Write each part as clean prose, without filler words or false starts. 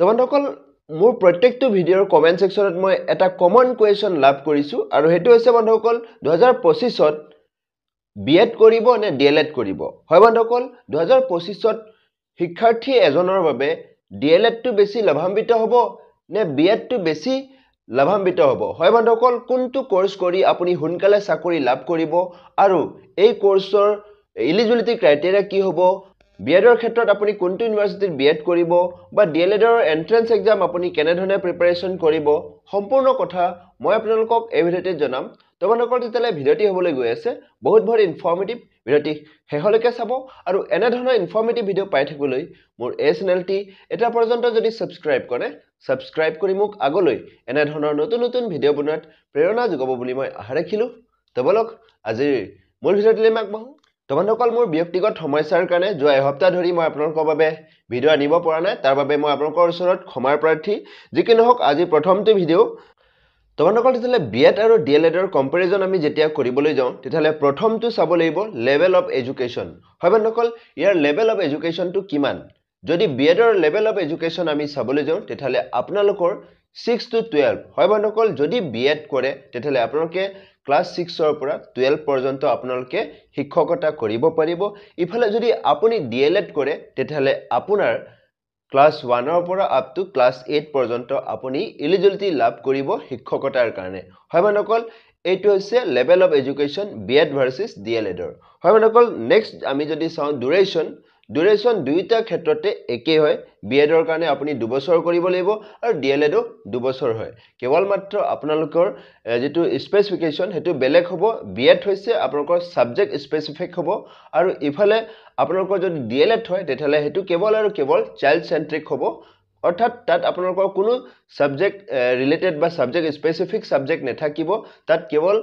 তো বন্ধুসকল মোৰ প্ৰত্যেকটো ভিডিঅ'ৰ কমেন্ট সেকশনত মই এটা কমন কুৱেশ্যন লাভ কৰিছো আৰু হেতু হৈছে বন্ধুসকল 2025ত বিএড কৰিব নে ডিএলএড কৰিব হয় বন্ধুসকল 2025ত শিক্ষাৰ্থী এজনৰ বাবে ডিএলএডটো বেছি লাভান্বিত হ'ব নে বিএডটো বেছি লাভান্বিত হ'ব হয় বন্ধুসকল কোনটো কোৰ্স কৰি আপুনি হুনকালে চাকৰি লাভ কৰিব আৰু এই কোৰ্সৰ এলিজিবিলিটি ক্ৰাইটেৰিয়া কি হ'ব বিএডৰ ক্ষেত্ৰত আপুনি কোনটো ইউনিভাৰ্সিটিত বিএড কৰিব বা ডিএলএডৰ এন্ট্ৰেন্স এক্সাম আপুনি কেনে ধৰণে প্ৰিপাৰেচন কৰিব সম্পূৰ্ণ কথা মই আপোনালোকক এই ভিডিঅ'তে জনাম তো বন্ধুসকল তেতিয়ালে ভিডিঅ'টি হ'বলৈ গৈ আছে বহুত ইনফৰ্মেটিভ ভিডিঅ'টি শেষলৈকে চাব আৰু এনে ধৰণৰ ইনফৰ্মেটিভ ভিডিঅ' পাই থাকিবলৈ মোৰ এই চেনেলটি এটা পৰ্যন্ত যদি সাবস্ক্ৰাইব কৰে সাবস্ক্ৰাইব কৰি মোক আগলৈ এনে ধৰণৰ নতুন ভিডিঅ' বনোৱাত প্ৰেৰণা যোগাব বুলি মই আশা ৰাখিলো তো বলক আজিৰ মূল ভিডিঅ'টিলৈ আগবাঢ়ো তো বন্ধুসকল মোৰ ব্যক্তিগত সমস্যাৰ কাৰণে যোৱা এসপ্তাহ ধৰি মই আপোনালোকৰ বাবে ভিডিঅ' আনিব পৰা নাই তাৰ বাবে মই আপোনালোকৰ ওচৰত ক্ষমাৰ প্ৰাৰ্থী যিকি নহওক আজি প্ৰথমটো ভিডিঅ' তো বন্ধুসকল তেতিয়ালে বিএড আৰু ডিএলএডৰ কম্পাৰিজন আমি যেতিয়া কৰিবলৈ যাওঁ তেতিয়ালে প্ৰথমটো চাব লাগিব লেভেল অফ এডুকেশ্যন হয় বন্ধুসকল ইয়াৰ লেভেল অফ এডুকেশ্যনটো কিমান যদি বিএডৰ লেভেল অফ এডুকেশ্যন আমি চাবলৈ যাওঁ তেতিয়ালে আপোনালোকৰ 6 to 12 হয় বন্ধুসকল যদি বিএড কৰে তেতিয়ালে আপোনালোকে ক্লাস 6 ৰ পৰা 12 পৰ্যন্ত আপোনালোকে শিক্ষকতা কৰিব পাৰিব ইফালে যদি আপুনি ডিএলএড কৰে তেতিয়ালে আপোনাৰ ক্লাস 1 ৰ পৰা আপ টু ক্লাস 8 পৰ্যন্ত আপুনি এলিজিবিলিটি লাভ কৰিব শিক্ষকতাৰ কাৰণে হয় বন্ধুসকল এইটো হৈছে লেভেল অফ এডুকেশ্যন বিএড ভাৰ্সেস ডিএলএডৰ হয় বন্ধুসকল নেক্সট আমি যদি চাওঁ ডিউৰেশ্যন দুইটা ক্ষেত্ৰতে একে হয় বিএডৰ কাৰণে আপুনি 2 বছৰ কৰিব লাগিব আৰু ডিএলএডও 2 বছৰ হয় কেৱল মাত্ৰ আপোনালোকৰ যেটো স্পেসিফিকেশন হেতু বেলেগ হ'ব বিএড হৈছে আপোনালোকৰ সাবজেক্ট স্পেসিফিক হ'ব আৰু ইফালে আপোনালোকৰ যদি ডিএলএড হয় তেতিয়ালে হেতু কেৱল আৰু কেৱল চাইল্ড সেন্ট্ৰিক হ'ব অৰ্থাৎ তাত আপোনালোকৰ কোনো সাবজেক্ট ৰিলেটেড বা সাবজেক্ট স্পেসিফিক সাবজেক্ট নেথাকিব তাত কেৱল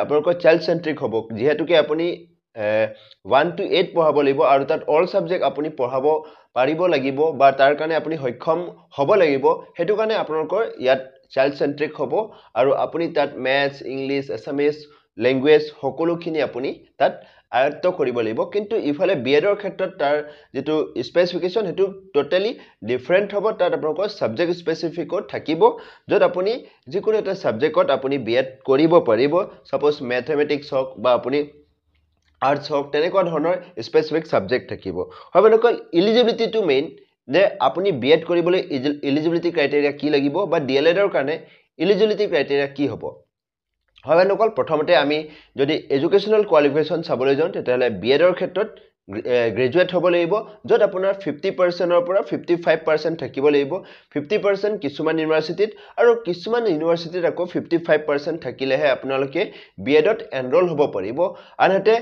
আপোনালোকৰ চাইল্ড সেন্ট্ৰিক হ'ব যেহেতুকে আপুনি 1 to 8 পঢ়াব লাগিব আৰু তাত অল সাবজেক্ট আপুনি পঢ়াব পাৰিব লাগিব বা তাৰ কাৰণে আপুনি সক্ষম হ'ব লাগিব হেতু কাৰণে আপোনালোকৰ ইয়াত চাইল্ড সেন্ট্ৰিক হ'ব আৰু আপুনি তাত ম্যাথছ ইংলিশ এছামিজ ল্যাঙ্গুৱেজ সকলোখিনি আপুনি তাত আয়ত্ত কৰিব লাগিব কিন্তু ইফালে বিএডৰ ক্ষেত্ৰত তাৰ যেটো স্পেসিফিকেশন হেতু টোটালি ডিফাৰেন্ট হ'ব তাত আপোনালোকৰ সাবজেক্ট স্পেসিফিকত থাকিব যত আপুনি যিকোনো এটা সাবজেক্টত আপুনি বিএড কৰিব পাৰিব সাপোজ ম্যাথমেটিক্স হওক বা আপুনি আৰ্টছ হওক তেনেকুৱা ধৰণৰ স্পেসিফিক সাবজেক্ট থাকিব হয় বন্ধুসকল এলিজিবিলিটি টু মেইন যে আপুনি বিএড কৰিবলৈ এলিজিবিলিটি ক্ৰাইটেৰিয়া কি লাগিব বা ডিএলএডৰ কাৰণে এলিজিবিলিটি ক্ৰাইটেৰিয়া কি হ'ব হয় বন্ধুসকল প্ৰথমতে আমি যদি এডুকেশনাল কোৱালিফিকেশন চাবলৈ যাওঁ তেতিয়ালে বিএডৰ ক্ষেত্ৰত গ্ৰেজুৱেট হ'ব লাগিব যত আপোনাৰ 50% ৰ পৰা 55% থাকিব লাগিব 50% কিছুমান ইউনিভাৰ্সিটিত আৰু কিছুমান ইউনিভাৰ্সিটিত আকৌ 55% থাকিলেহে আপোনালোকে বিএডত এনৰোল হ'ব পাৰিব আনহাতে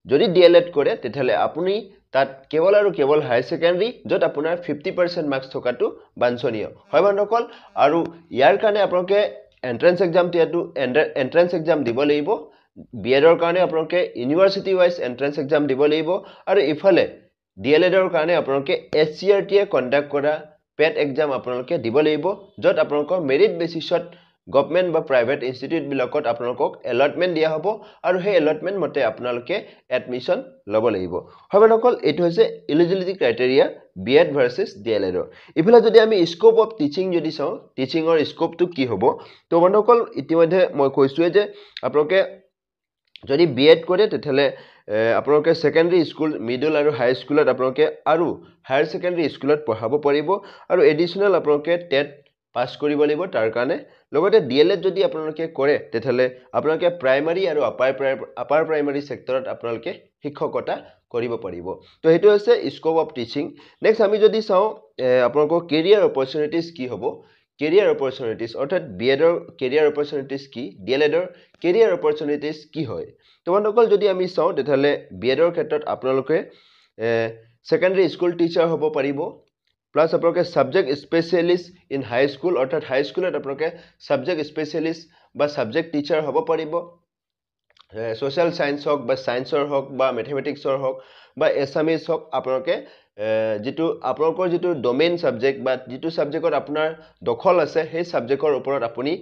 যদি ডিএলএড কৰে তেতিয়ালে আপুনি তাত কেৱল আৰু কেৱল হাই সেকেন্ডাৰী যত আপোনাৰ 50% মাৰ্কস থকাটো বাঞ্ছনীয় হয় বন্ধুসকল আৰু ইয়াৰ কাৰণে আপোনালোকে এন্ট্ৰেন্স এক্সাম টিয়াটো এন্ট্ৰেন্স এক্সাম দিব লাগিব বিএডৰ কাৰণে আপোনালোকে ইউনিভাৰ্সিটি ওয়াইজ এন্ট্ৰেন্স এক্সাম দিব লাগিব আৰু ইফালে ডিএলএডৰ কাৰণে আপোনালোকে এছচিআৰটি এ কন্ডাক্ট কৰা পেট এক্সাম আপোনালোকে দিব লাগিব যত আপোনালোকৰ মেৰিট বেচিছত গভৰ্নমেন্ট বা প্ৰাইভেট ইনষ্টিটিউট বিলাকত আপোনালোকক এলটমেন্ট দিয়া হ'ব আৰু সেই এলটমেন্ট মতে আপোনালোকে এডমিশন ল'ব লাগিব হয় বন্ধুসকল এটো হৈছে এলিজিবিলিটি ক্ৰাইটেৰিয়া বিএড ভাৰ্সেস ডিএলএড ইফালে যদি আমি স্কোপ অফ টিচিং যদি চাওঁ টিচিংৰ স্কোপটো কি হ'ব তো বন্ধুসকল ইতিমধ্যে মই কৈছোৱে যে আপোনালোকে যদি বিএড কৰে তেতিয়ালে আপোনালোকে সেকেন্ডাৰী স্কুল মিডল আৰু হাই স্কুলত আপোনালোকে আৰু হায়াৰ সেকেন্ডাৰী স্কুলত পঢ়াব পাৰিব আৰু এডিশনাল আপোনালোকে টেট পাস কৰিব লাগিব তাৰ কাৰণে লগতে ডিএলএড যদি আপোনালোকে কৰে তেতিয়ালে আপোনালোকে প্ৰাইমাৰী আৰু আপাৰ প্ৰাইমাৰী সেক্টৰত আপোনালোকে শিক্ষকতা কৰিব পাৰিব তো হেতু হৈছে স্কোপ অফ টিচিং নেক্সট আমি যদি চাওঁ আপোনালোকৰ কেৰিয়াৰ অপৰচুনিটিজ কি হ'ব কেৰিয়াৰ অপৰচুনিটিজ অৰ্থাৎ বিএডৰ কেৰিয়াৰ অপৰচুনিটিজ কি ডিএলএডৰ কেৰিয়াৰ অপৰচুনিটিজ কি হয় তো বন্ধুসকল যদি আমি চাওঁ তেতিয়ালে বিএডৰ ক্ষেত্ৰত আপোনালোকে সেকেন্ডাৰী স্কুল টিচাৰ হ'ব পাৰিব প্লাস আপোনালোকে subject specialist in high school অৰ্থাৎ হাই স্কুলত আপোনালোকে সাবজেক্ট স্পেশালিষ্ট বা সাবজেক্ট টিচাৰ হ'ব পাৰিব সোশ্যাল সায়েন্স হওক বা সায়েন্সৰ হওক বা ম্যাথমেটিক্সৰ হওক বা এছামিজ হওক আপোনালোকে যেটো আপোনালোকৰ যেটো ডোমেইন সাবজেক্ট বা যেটো সাবজেক্টত আপোনাৰ দখল আছে সেই সাবজেক্টৰ ওপৰত আপুনি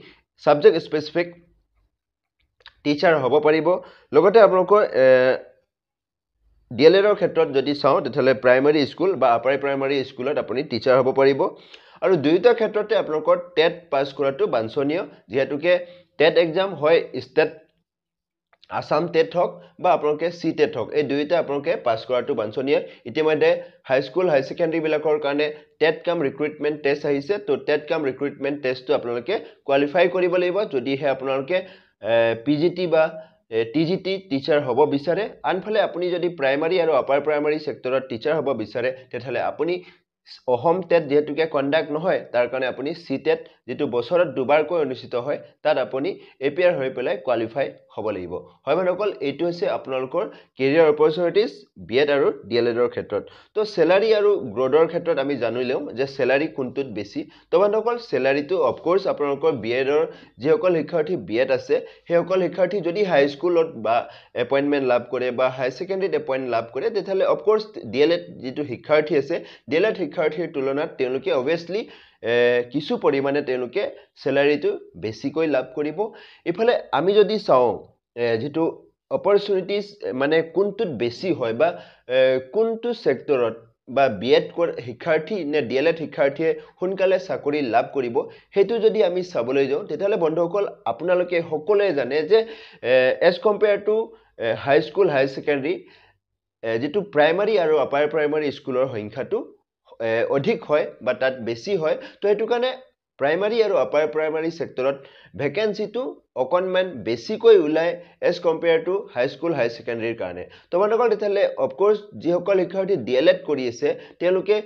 সাবজেক্ট স্পেসিফিক টিচাৰ হ'ব পাৰিব লগতে আপোনালোকৰ ডিএলএডৰ ক্ষেত্ৰত যদি চাওঁ তেতিয়ালে প্ৰাইমাৰী স্কুল বা আপাৰ প্ৰাইমাৰী স্কুলত আপুনি টিচাৰ হ'ব পাৰিব আৰু দুয়োটা ক্ষেত্ৰতে আপোনালোকৰ টেট পাছ কৰাটো বাঞ্ছনীয় যিহেতুকে টেট এক্সাম হয় ষ্টেট আসাম টেট হওক বা আপোনালোকে সি টেট হওক এই দুয়োটা আপোনালোকে পাছ কৰাটো বাঞ্ছনীয় ইতিমধ্যে হাইস্কুল হাই ছেকেণ্ডাৰী বিলাকৰ কাৰণে টেট কাম ৰিক্ৰুটমেণ্ট টেষ্ট আহিছে তো টেট কাম ৰিক্ৰুটমেণ্ট টেষ্টটো আপোনালোকে কোৱালিফাই কৰিব লাগিব যদিহে আপোনালোকে পিজিটি বা টিজিটি টিচাৰ হ'ব বিচাৰে আনফালে আপুনি যদি প্ৰাইমাৰী আৰু আপাৰ প্ৰাইমাৰী সেক্টৰত টিচাৰ হ'ব বিচাৰে তেতিয়াহ'লে আপুনি অসম টেট যেহেতুকে কণ্ডাক্ট নহয় তাৰ কাৰণে আপুনি সি টেট যেটো বছৰত দুবাৰকৈ অনুষ্ঠিত হয় তাত আপুনি এপিয়াৰ হৈ পেলাই কোৱালিফাই হ'ব লাগিব হয় বন্ধুসকল এইটো হৈছে আপোনালোকৰ কেৰিয়াৰ অপৰচুনিটিজ বিএড আৰু ডিএলএডৰ ক্ষেত্ৰত তো স্যালাৰি আৰু গ্ৰোডৰ ক্ষেত্ৰত আমি জানিলেও যে স্যালাৰি কোনটোত বেছি তো বন্ধুসকল স্যালাৰিটো অফ কোৰ্স আপোনালোকৰ বিএডৰ যিসকল শিক্ষাৰ্থী বিএড আছে সেইসকল শিক্ষাৰ্থী যদি হাই স্কুলত বা এপইন্টমেন্ট লাভ কৰে বা হাই সেকেন্ডাৰীত এপইন্টমেন্ট লাভ কৰে তেতিয়াহ'লে অফ কোৰ্স ডিএলএড যেটো শিক্ষাৰ্থী আছে ডিএলএড শিক্ষাৰ্থীৰ তুলনাত তেওঁলোকে অবভিয়াসলি কিছু পৰিমাণে তেওঁলোকে স্যালাৰিটো বেছিকৈ লাভ কৰিব ইফালে আমি যদি চাও যেটো অপৰচুনিটিজ মানে কোনটোত বেছি হয় বা কোনটো সেক্টৰত বা বিএড শিক্ষাৰ্থী নে ডিএলএড শিক্ষাৰ্থীয়ে সোনকালে চাকৰি লাভ কৰিব হেতু যদি আমি চাবলৈ যাও তেতিয়ালে বন্ধুসকল আপোনালোকে সকলোৱে জানে যে as compare to high school high secondary যেটো প্ৰাইমাৰী আৰু আপাৰ প্ৰাইমাৰী স্কুলৰ সংখ্যাটো অধিক হয় বা তাত বেছি হয় তো এটো কাৰণে প্ৰাইমাৰী আৰু আপাৰ প্ৰাইমাৰী সেক্টৰত ভ্যাকেন্সিটো অকনমান বেছিকৈ উলাই as compare to high school high সেকেন্ডাৰীৰ কাৰণে তো বন্ধুসকল তেতিয়ালে অফ কোৰ্স যিসকল শিক্ষাৰ্থী ডিএলএড কৰি আছে তেওঁলোকে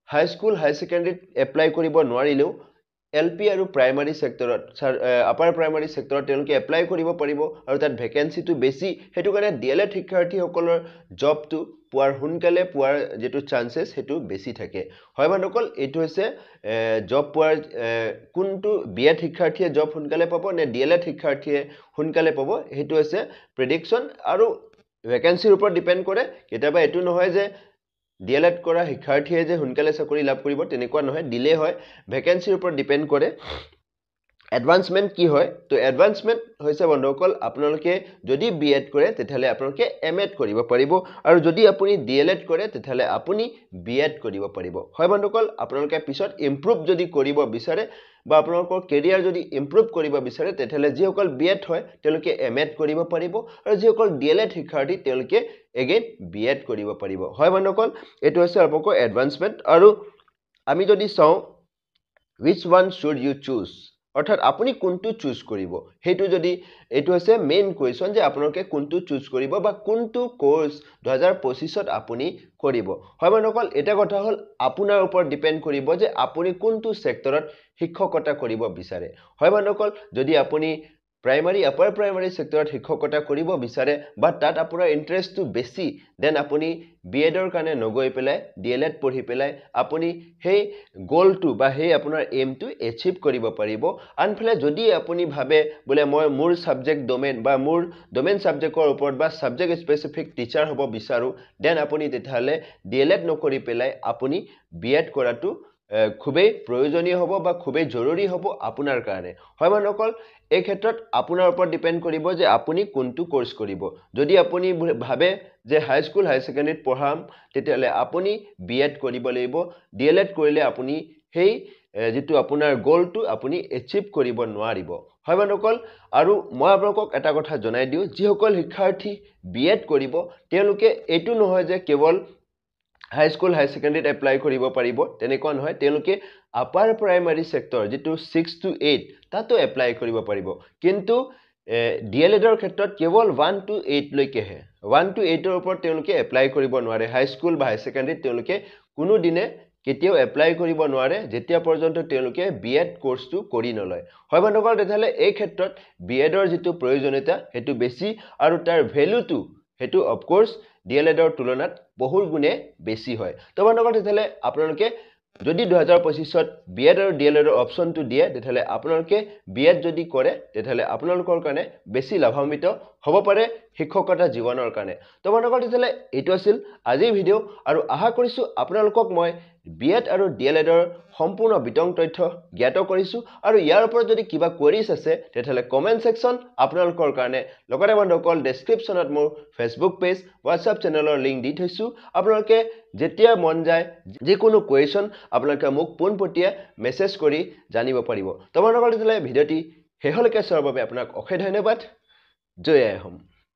হাই স্কুল হাই সেকেন্ডাৰীত এপ্লাই কৰিব নোৱাৰিলেও এলপি আৰু প্ৰাইমাৰী সেক্টৰত আপাৰ প্ৰাইমাৰী সেক্টৰত তেওঁলোকে এপ্লাই কৰিব পাৰিব আৰু তাত ভ্যাকেন্সিটো বেছি হেতু কাৰণে ডিএলএড শিক্ষাৰ্থীসকলৰ জবটো পুৱাৰ হুনকালে পুৱাৰ যেটো চান্সেস হেতু বেছি থাকে হয় বন্ধুসকল এটো হৈছে জব পুৱাৰ কোনটো বিএড শিক্ষাৰ্থীয়ে জব হুনকালে পাব নে ডিএলএড শিক্ষাৰ্থীয়ে হুনকালে পাব হেতু হৈছে প্ৰেডিকচন আৰু ভ্যাকেন্সিৰ ওপৰত ডিপেন্ড কৰে কেতিয়াবা এটো নহয় যে ডিএলএড কৰা শিক্ষাৰ্থীয়ে যে হুনকালে চাকৰি লাভ কৰিব তেনেকুৱা নহয় ডিলে হয় ভ্যাকেন্সিৰ ওপৰত ডিপেন্ড কৰে এডভান্সমেন্ট কি হয় তো এডভান্সমেন্ট হৈছে বন্ধুসকল আপোনালোকে যদি বিএড কৰে তেতিয়ালে আপোনালোকে এমএড কৰিব পাৰিব আৰু যদি আপুনি ডিএলএড কৰে তেতিয়ালে আপুনি বিএড কৰিব পাৰিব হয় বন্ধুসকল আপোনালোকে পিছত ইমপ্ৰুভ যদি কৰিব বিচাৰে বা আপোনালোকৰ কেৰিয়াৰ যদি ইমপ্ৰুভ কৰিব বিচাৰে তেতিয়ালে যিসকল বিএড হয় তেওঁলোকে এমএড কৰিব পাৰিব আৰু যিসকল ডিএলএড শিক্ষাৰ্থী তেওঁলোকে এগেইন বিএড কৰিব পাৰিব হয় বন্ধুসকল এটো হৈছে আপোনালোকৰ এডভান্সমেন্ট আৰু আমি যদি চাও which one should you choose অৰ্থাৎ আপুনি কোনটো চুজ কৰিব হেতু যদি এটো হৈছে মেইন কোৱেশ্চন যে আপোনালোকে কোনটো চুজ কৰিব বা কোনটো কোৰ্স 2025 ত আপুনি কৰিব হয় বন্ধুসকল এটা কথা হল আপোনাৰ ওপৰত ডিপেন্ড কৰিব যে আপুনি কোনটো সেক্টৰত শিক্ষকতা কৰিব বিচাৰে হয় বন্ধুসকল যদি আপুনি প্ৰাইমাৰী আপাৰ প্ৰাইমাৰী সেক্টৰত শিক্ষকতা কৰিব বিচাৰে বা তাত আপোনাৰ ইন্টাৰেষ্টটো বেছি দেন আপুনি বিএডৰ কাৰণে নগৈ পেলাই ডিএলএড পঢ়ি পেলাই আপুনি হেই গোলটো বা হেই আপোনাৰ এইমটো এচিভ কৰিব পাৰিব আনফালে যদি আপুনি ভাবে বলে মই মোৰ সাবজেক্ট ডোমেইন বা মোৰ ডোমেইন সাবজেক্টৰ ওপৰত বা সাবজেক্ট স্পেসিফিক টিচাৰ হ'ব বিচাৰো দেন আপুনি তেতিয়ালে ডিএলএড নকৰি পেলাই আপুনি বিএড কৰাটো খুবেই প্ৰয়োজনীয় হ'ব বা খুবেই জৰুৰী হ'ব আপোনাৰ কাৰণে হয় বন্ধুসকল এই ক্ষেত্ৰত আপোনাৰ ওপৰত ডিপেন্ড কৰিব যে আপুনি কোনটো কোৰ্স কৰিব যদি আপুনি ভাবে যে হাই স্কুল হাই সেকেন্ডাৰীত পঢ়াম তেতিয়ালে আপুনি বিএড কৰিব লাগিব ডিএলএড কৰিলে আপুনি হেই যেটো আপোনাৰ গোলটো আপুনি এচিভ কৰিব নোৱাৰিব হয় বন্ধুসকল আৰু মই আপোনালোকক এটা কথা জনাই দিও যিসকল শিক্ষাৰ্থী বিএড কৰিব তেওঁলোকে এটো নহয় যে কেৱল হাই স্কুল হাই সেকেন্ডাৰীত এপ্লাই কৰিব পাৰিব তেনেকুৱা নহয় তেওঁলোকে আপাৰ প্ৰাইমাৰী সেক্টৰ যেটো 6 to 8 তাতো এপ্লাই কৰিব পাৰিব কিন্তু ডিএলএডৰ ক্ষেত্ৰত কেৱল 1 to 8 লৈকেহে 1 to 8 ৰ ওপৰত তেওঁলোকে এপ্লাই কৰিব নোৱাৰে হাই স্কুল বা হাই সেকেন্ডাৰীত তেওঁলোকে কোনো দিনে কেতিয়াও এপ্লাই কৰিব নোৱাৰে যেতিয়া পৰ্যন্ত তেওঁলোকে বিএড কোৰ্সটো কৰি নলয় হয় বন্ধুসকল তেতিয়ালে এই ক্ষেত্ৰত বিএডৰ যেটো প্ৰয়োজনীয়তা হেতু বেছি আৰু তাৰ ভ্যালুটো হেতু অফ কোৰ্স ডিএলএডৰ তুলনাত বহু গুণে বেছি হয় তো বন্ধুসকল তেতিয়ালে আপোনালোকে যদি 2025 ত বিএড আৰু ডিএলএডৰ অপচনটো দিয়ে তেতিয়ালে আপোনালোকে বিএড যদি কৰে তেতিয়ালে আপোনালোকৰ কাৰণে বেছি লাভান্বিত হ'ব পাৰে শিক্ষকতা জীৱনৰ কাৰণে তো বন্ধুসকল তেতিয়াহ'লে এইটো আছিল আজিৰ ভিডিঅ' আৰু আশা কৰিছোঁ আপোনালোকক মই বিএড আৰু ডিএলএডৰ সম্পূৰ্ণ বিতং তথ্য জ্ঞাত কৰিছোঁ আৰু ইয়াৰ ওপৰত যদি কিবা কোৱেৰিজ আছে তেতিয়াহ'লে কমেণ্ট ছেকশ্যন আপোনালোকৰ কাৰণে লগতে বন্ধুসকল ডেছক্ৰিপশ্যনত মোৰ ফেচবুক পেজ হোৱাটছআপ চেনেলৰ লিংক দি থৈছোঁ আপোনালোকে যেতিয়া মন যায় যিকোনো কুৱেশ্যন আপোনালোকে মোক পোনপটীয়া মেছেজ কৰি জানিব পাৰিব তো বন্ধুসকল তেতিয়াহ'লে ভিডিঅ'টি শেষলৈকে চোৱাৰ বাবে আপোনাক অশেষ ধন্যবাদ জয় আই অসম